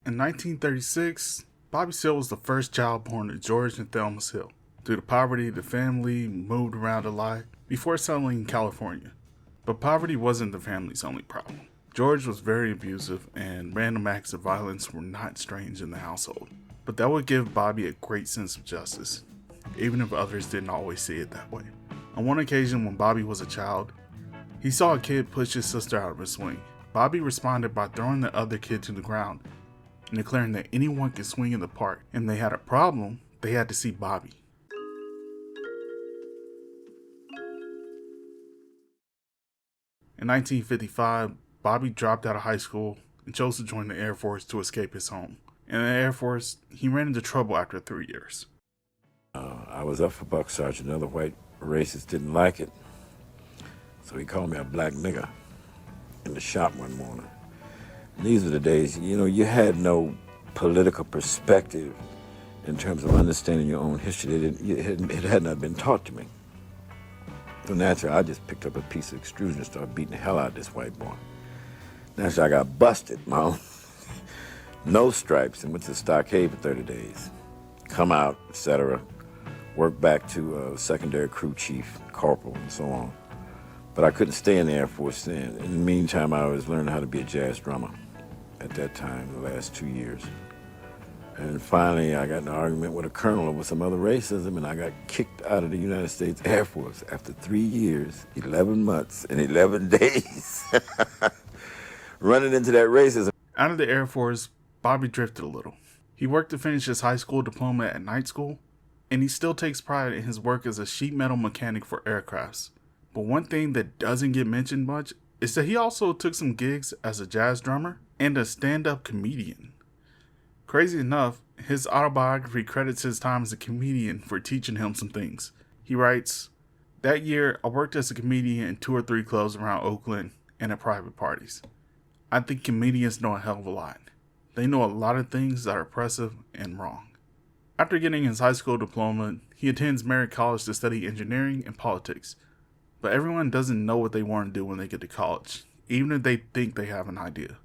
In 1936, Bobby Seale was the first child born to George and Thelma Seale. Due to poverty, the family moved around a lot before settling in California. But poverty wasn't the family's only problem. George was very abusive, and random acts of violence were not strange in the household. But that would give Bobby a great sense of justice, even if others didn't always see it that way. On one occasion when Bobby was a child, he saw a kid push his sister out of a swing. Bobby responded by throwing the other kid to the ground and declaring that anyone could swing in the park, and if they had a problem, they had to see Bobby. In 1955, Bobby dropped out of high school and chose to join the Air Force to escape his home. In the Air Force, he ran into trouble after 3 years. I was up for buck sergeant. Another white racist didn't like it, so he called me a black nigger in the shop one morning. And these were the days, you had no political perspective in terms of understanding your own history. It had not been taught to me. So naturally, I just picked up a piece of extrusion and started beating the hell out of this white boy. Naturally, I got busted, no stripes, and went to the stockade for 30 days. Come out, etc. Work back to secondary crew chief, corporal, and so on. But I couldn't stay in the Air Force then. In the meantime, I was learning how to be a jazz drummer at that time, the last 2 years. And finally, I got in an argument with a colonel over some other racism, and I got kicked out of the United States Air Force after 3 years, 11 months, and 11 days. Running into that racism. Out of the Air Force, Bobby drifted a little. He worked to finish his high school diploma at night school, and he still takes pride in his work as a sheet metal mechanic for aircrafts. But one thing that doesn't get mentioned much is that he also took some gigs as a jazz drummer and a stand-up comedian. Crazy enough, his autobiography credits his time as a comedian for teaching him some things. He writes, "That year, I worked as a comedian in 2 or 3 clubs around Oakland and at private parties. I think comedians know a hell of a lot. They know a lot of things that are oppressive and wrong." After getting his high school diploma, he attends Merritt College to study engineering and politics. But everyone doesn't know what they want to do when they get to college, even if they think they have an idea.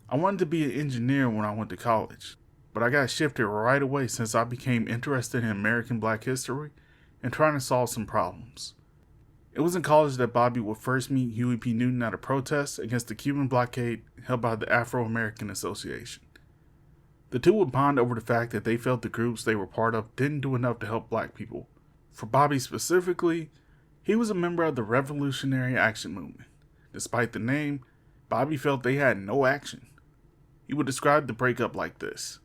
I wanted to be an engineer when I went to college, but I got shifted right away since I became interested in American Black history and trying to solve some problems. It was in college that Bobby would first meet Huey P at a protest against the Cuban blockade held by the Afro-American Association. The two would bond over the fact that they felt the groups they were part of didn't do enough to help black people. For Bobby specifically, he was a member of the Revolutionary Action Movement. Despite the name, Bobby felt they had no action. He would describe the breakup like this: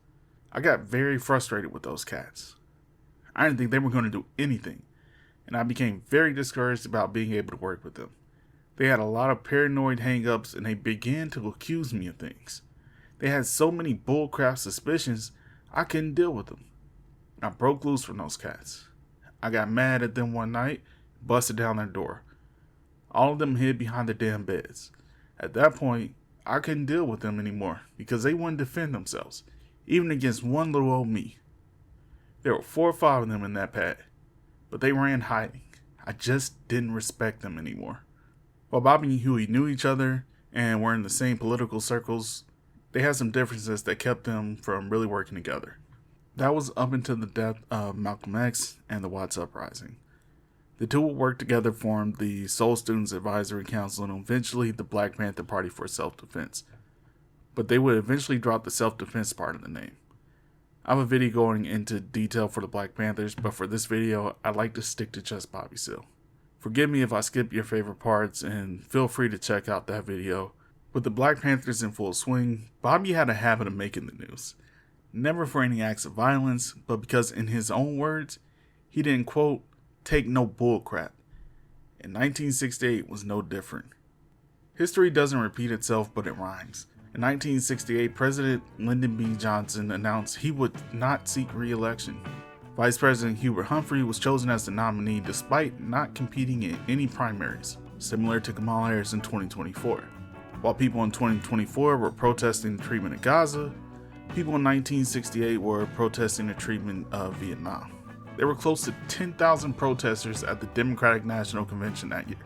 "I got very frustrated with those cats. I didn't think they were going to do anything, and I became very discouraged about being able to work with them. They had a lot of paranoid hang-ups, and they began to accuse me of things. They had so many bullcrap suspicions, I couldn't deal with them. And I broke loose from those cats. I got mad at them one night, busted down their door. All of them hid behind their damn beds. At that point, I couldn't deal with them anymore because they wouldn't defend themselves, even against one little old me. There were 4 or 5 of them in that pad, but they ran hiding. I just didn't respect them anymore." While Bobby and Huey knew each other and were in the same political circles, they had some differences that kept them from really working together. That was up until the death of Malcolm X and the Watts Uprising. The two would work together, formed the Seoul Students Advisory Council, and eventually the Black Panther Party for self-defense. But they would eventually drop the self-defense part of the name. I have a video going into detail for the Black Panthers, but for this video, I'd like to stick to just Bobby Seale. Forgive me if I skip your favorite parts, and feel free to check out that video. With the Black Panthers in full swing, Bobby had a habit of making the news. Never for any acts of violence, but because in his own words, he didn't, quote, "take no bullcrap." And 1968 was no different. History doesn't repeat itself, but it rhymes. In 1968, President Lyndon B. Johnson announced he would not seek re-election. Vice President Hubert Humphrey was chosen as the nominee despite not competing in any primaries, similar to Kamala Harris in 2024. While people in 2024 were protesting the treatment of Gaza, people in 1968 were protesting the treatment of Vietnam. There were close to 10,000 protesters at the Democratic National Convention that year.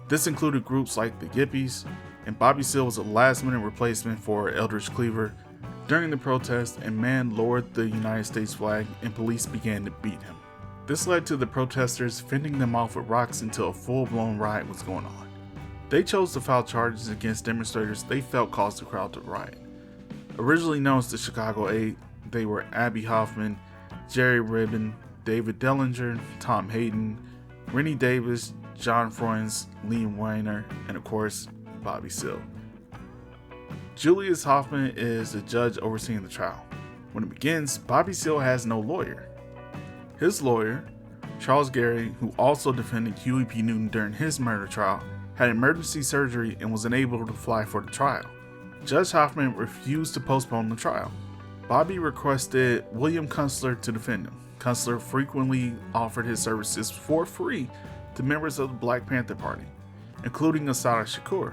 This included groups like the Yippies, and Bobby Seale was a last-minute replacement for Eldridge Cleaver, During the protest, a man lowered the United States flag and police began to beat him. This led to the protesters fending them off with rocks until a full-blown riot was going on. They chose to file charges against demonstrators they felt caused the crowd to riot. Originally known as the Chicago Eight, they were Abby Hoffman, Jerry Ribbon, David Dellinger, Tom Hayden, Rennie Davis, John Froines, Lee Weiner, and of course, Bobby Seale. Julius Hoffman is the judge overseeing the trial. When it begins, Bobby Seale has no lawyer. His lawyer, Charles Gary, who also defended Huey P. Newton during his murder trial, had emergency surgery and was unable to fly for the trial. Judge Hoffman refused to postpone the trial. Bobby requested William Kunstler to defend him. Kunstler frequently offered his services for free to members of the Black Panther Party, including Assata Shakur.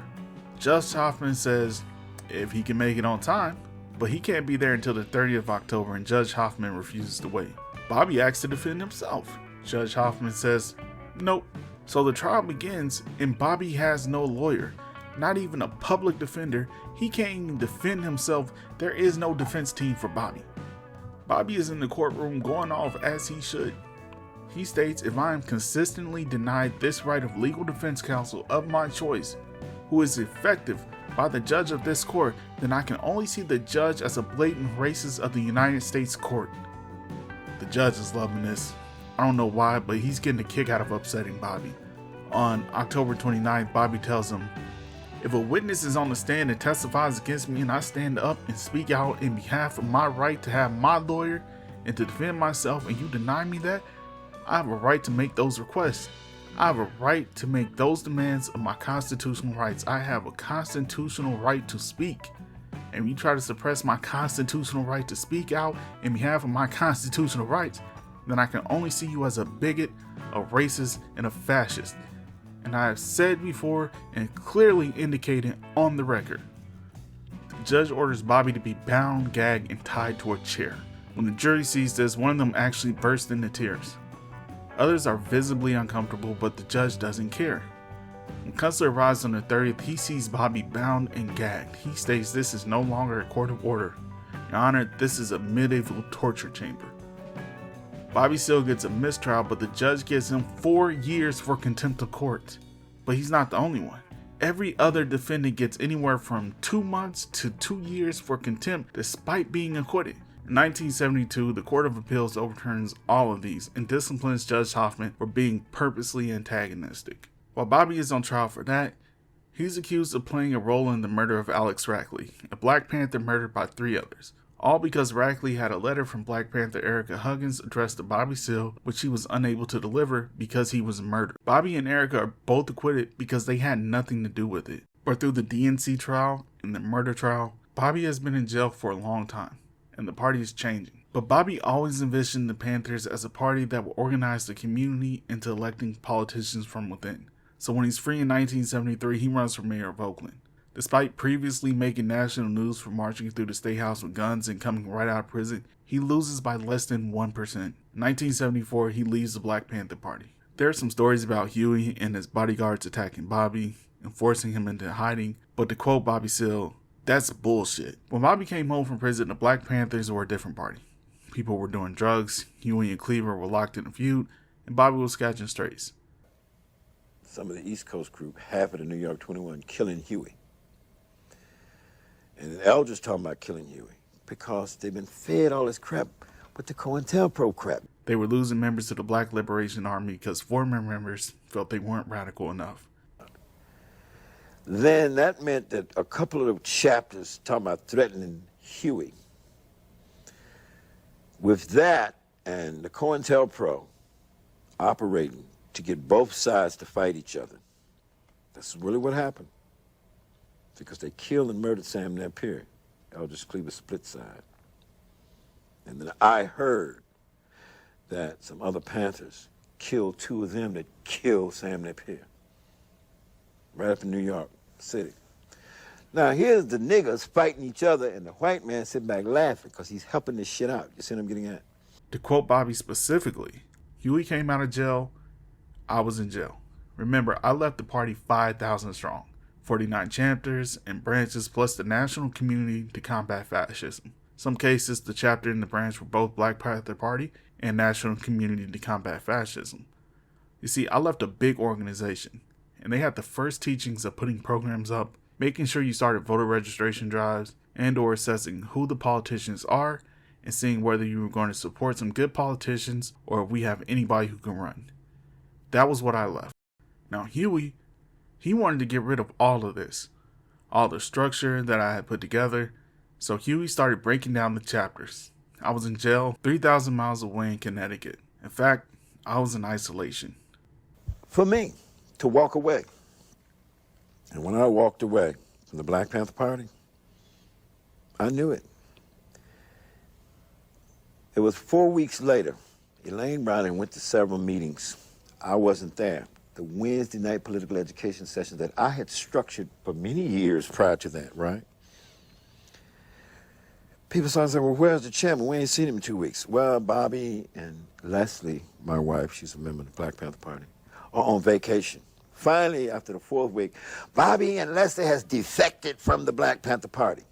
Judge Hoffman says if he can make it on time, but he can't be there until the 30th of October, and Judge Hoffman refuses to wait. Bobby asks to defend himself. Judge Hoffman says nope. So the trial begins and Bobby has no lawyer, not even a public defender. He can't even defend himself. There is no defense team for Bobby. Bobby is in the courtroom going off as he should. He states, if I am consistently denied this right of legal defense counsel of my choice, who is effective by the judge of this court, then I can only see the judge as a blatant racist of the United States court. The judge is loving this. I don't know why, but he's getting a kick out of upsetting Bobby. On October 29th, Bobby tells him, if a witness is on the stand and testifies against me and I stand up and speak out in behalf of my right to have my lawyer and to defend myself and you deny me that, I have a right to make those requests. I have a right to make those demands of my constitutional rights. I have a constitutional right to speak. And you try to suppress my constitutional right to speak out in behalf of my constitutional rights, then I can only see you as a bigot, a racist, and a fascist. And I have said before and clearly indicated on the record. The judge orders Bobby to be bound, gagged, and tied to a chair. When the jury sees this, one of them actually bursts into tears. Others are visibly uncomfortable, but the judge doesn't care. When Kunstler arrives on the 30th, he sees Bobby bound and gagged. He states this is no longer a court of order. Your Honor, this is a medieval torture chamber. Bobby Seale gets a mistrial, but the judge gives him 4 years for contempt of court. But he's not the only one. Every other defendant gets anywhere from 2 months to 2 years for contempt despite being acquitted. In 1972, the Court of Appeals overturns all of these and disciplines Judge Hoffman for being purposely antagonistic. While Bobby is on trial for that, he's accused of playing a role in the murder of Alex Rackley, a Black Panther murdered by 3 others. All because Rackley had a letter from Black Panther Erica Huggins addressed to Bobby Seale, which he was unable to deliver because he was murdered. Bobby and Erica are both acquitted because they had nothing to do with it. But through the DNC trial and the murder trial, Bobby has been in jail for a long time, and the party is changing. But Bobby always envisioned the Panthers as a party that would organize the community into electing politicians from within. So when he's free in 1973, he runs for mayor of Oakland. Despite previously making national news for marching through the State House with guns and coming right out of prison, he loses by less than 1%. In 1974, he leaves the Black Panther Party. There are some stories about Huey and his bodyguards attacking Bobby and forcing him into hiding, but to quote Bobby Seale, that's bullshit. When Bobby came home from prison, the Black Panthers were a different party. People were doing drugs, Huey and Cleaver were locked in a feud, and Bobby was catching strays. Some of the East Coast group, half of the New York 21, killing Huey. And the elders talking about killing Huey because they've been fed all this crap with the COINTELPRO crap. They were losing members to the Black Liberation Army because former members felt they weren't radical enough. Then that meant that a couple of chapters talking about threatening Huey. With that and the COINTELPRO operating to get both sides to fight each other, that's really what happened. Because they killed and murdered Sam Napier. Eldridge Cleaver split side. And then I heard that some other Panthers killed 2 of them that killed Sam Napier. Right up in New York City. Now here's the niggas fighting each other and the white man sitting back laughing because he's helping this shit out. You see what I'm getting at? To quote Bobby specifically, Huey came out of jail, I was in jail. Remember, I left the party 5,000 strong. 49 chapters and branches plus the national community to combat fascism. Some cases, the chapter and the branch were both Black Panther Party and National Community to Combat Fascism. You see, I left a big organization, and they had the first teachings of putting programs up, making sure you started voter registration drives, and or assessing who the politicians are, and seeing whether you were going to support some good politicians or if we have anybody who can run. That was what I left. Now Huey, he wanted to get rid of all of this, all the structure that I had put together, so Huey started breaking down the chapters. I was in jail 3,000 miles away in Connecticut. In fact, I was in isolation. For me, to walk away. And when I walked away from the Black Panther Party, I knew it. It was 4 weeks later. Elaine Brown went to several meetings. I wasn't there. The Wednesday night political education session that I had structured for many years prior to that, right? People started saying, well, where's the chairman? We ain't seen him in 2 weeks. Well, Bobby and Leslie, my wife, she's a member of the Black Panther Party, are on vacation. Finally, after the 4th week, Bobby and Leslie has defected from the Black Panther Party.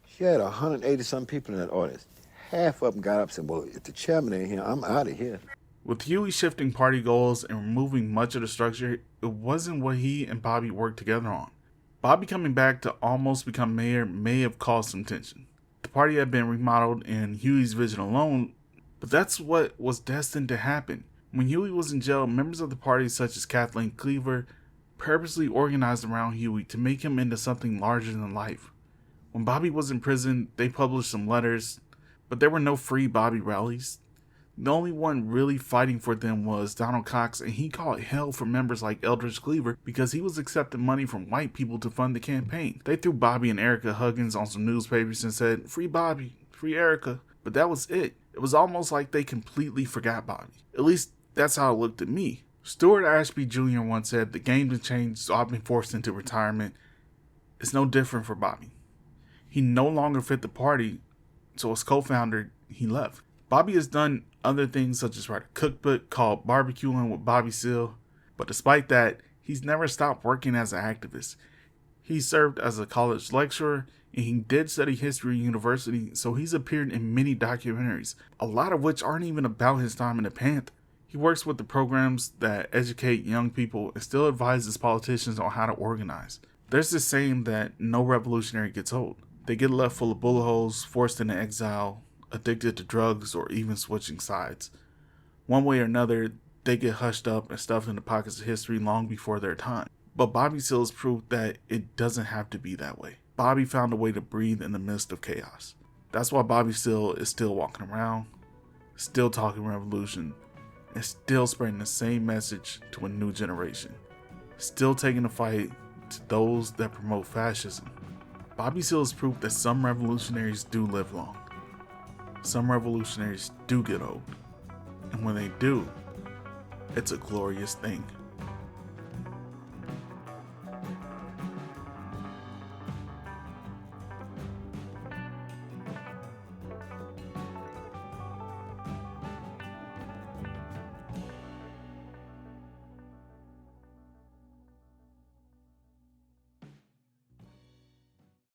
She had 180-some people in that audience. Half of them got up and said, well, if the chairman ain't here, I'm out of here. With Huey shifting party goals and removing much of the structure, it wasn't what he and Bobby worked together on. Bobby coming back to almost become mayor may have caused some tension. The party had been remodeled in Huey's vision alone, but that's what was destined to happen. When Huey was in jail, members of the party such as Kathleen Cleaver purposely organized around Huey to make him into something larger than life. When Bobby was in prison, they published some letters, but there were no free Bobby rallies. The only one really fighting for them was Donald Cox, and he called hell for members like Eldridge Cleaver because he was accepting money from white people to fund the campaign. They threw Bobby and Erica Huggins on some newspapers and said, free Bobby, free Erica, but that was it. It was almost like they completely forgot Bobby. At least that's how it looked to me. Stuart Ashby Jr. once said, the game has changed, so I've been forced into retirement. It's no different for Bobby. He no longer fit the party, so as co-founder, he left. Bobby has done other things such as write a cookbook called Barbecuing with Bobby Seale, but despite that, he's never stopped working as an activist. He served as a college lecturer, and he did study history at university, so he's appeared in many documentaries, a lot of which aren't even about his time in the Panther. He works with the programs that educate young people and still advises politicians on how to organize. There's this saying that no revolutionary gets old. They get left full of bullet holes, forced into exile, addicted to drugs, or even switching sides. One way or another, they get hushed up and stuffed in the pockets of history long before their time. But Bobby Seale is proof that it doesn't have to be that way. Bobby found a way to breathe in the midst of chaos. That's why Bobby Seale is still walking around, still talking revolution, and still spreading the same message to a new generation. Still taking the fight to those that promote fascism. Bobby Seale is proof that some revolutionaries do live long. Some revolutionaries do get old. And when they do, it's a glorious thing.